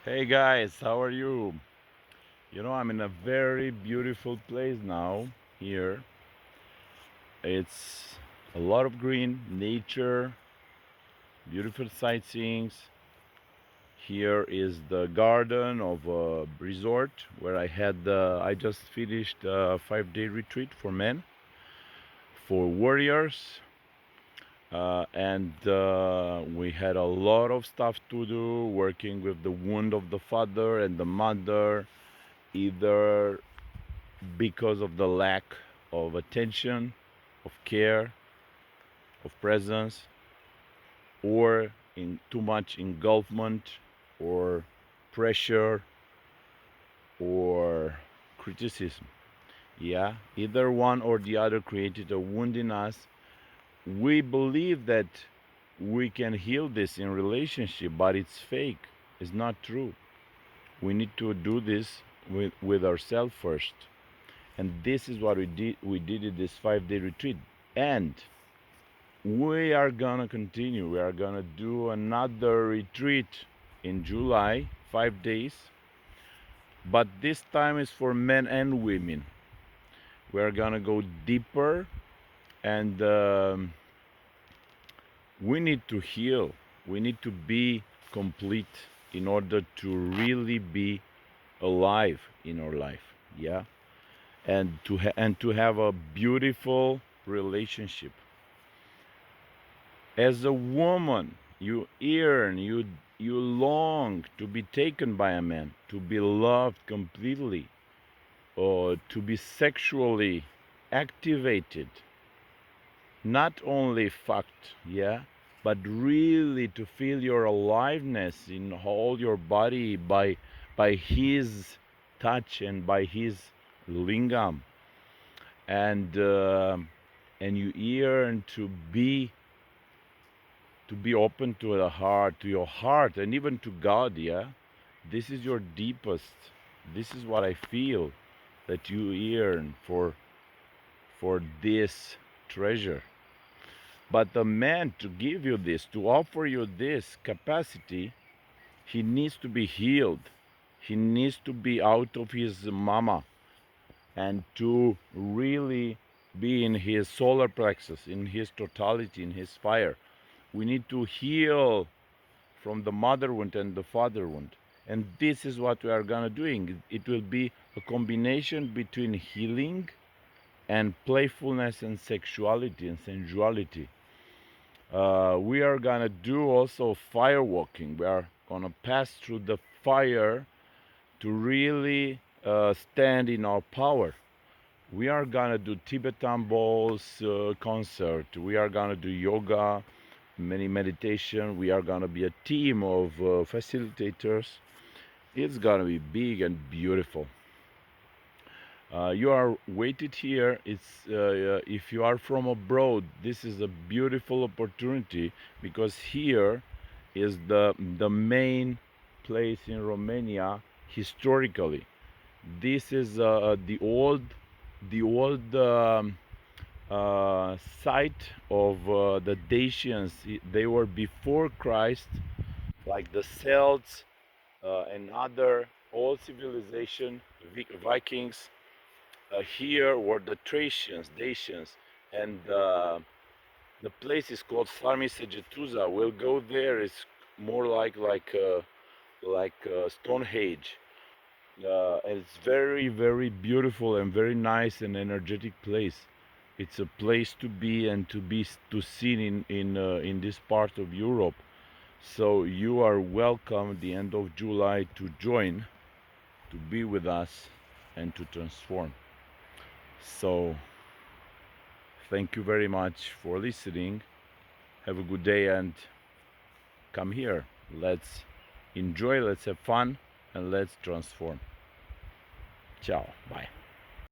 Hey guys, how are you? I'm in a very beautiful place now here. It's a lot of green, nature, beautiful sightseeing. Here is the garden of a resort where I just finished a 5 day retreat for men, for warriors. And we had a lot of stuff to do, working with the wound of the father and the mother, either because of the lack of attention, of care, of presence, or in too much engulfment, or pressure, or criticism. Yeah, either one or the other created a wound in us. We believe that we can heal this in relationship, but it's fake. It's not true. We need to do this with ourselves first. And this is what we did in this 5 day retreat. And we are gonna continue. We are gonna do another retreat in July, 5 days, but this time is for men and women. We are gonna go deeper, and we need to heal. We need to be complete in order to really be alive in our life. Yeah, and to have a beautiful relationship. As a woman, you yearn, you long to be taken by a man, to be loved completely, or to be sexually activated, not only fucked, yeah, but really to feel your aliveness in all your body by his touch and by his lingam, and uh, and you yearn to be open to the heart, to your heart, and even to God. Yeah, this is your deepest. This is what I feel, that you yearn for this treasure. But the man, to give you this, to offer you this capacity, he needs to be healed. He needs to be out of his mama and to really be in his solar plexus, in his totality, in his fire. We need to heal from the mother wound and the father wound. And this is what we are gonna doing. It will be a combination between healing and playfulness and sexuality and sensuality. We are gonna do also fire walking. We are gonna pass through the fire to really stand in our power. We are gonna do Tibetan bowls concert. We are gonna do yoga, many meditation. We are gonna be a team of facilitators. It's gonna be big and beautiful. You are waited here. If you are from abroad, this is a beautiful opportunity, because here is the main place in Romania historically. This is the old site of the Dacians. They were before Christ, like the Celts and other old civilization, Vikings. Here were the Thracians, Dacians, and the place is called Sarmisegetuza. We'll go there. It's more like Stonehenge. And it's very, very beautiful and very nice and energetic place. It's a place to be and to see in this part of Europe. So you are welcome at the end of July to join, to be with us, and to transform. So thank you very much for listening. Have a good day and come here. Let's enjoy, let's have fun, and let's transform. Ciao. Bye.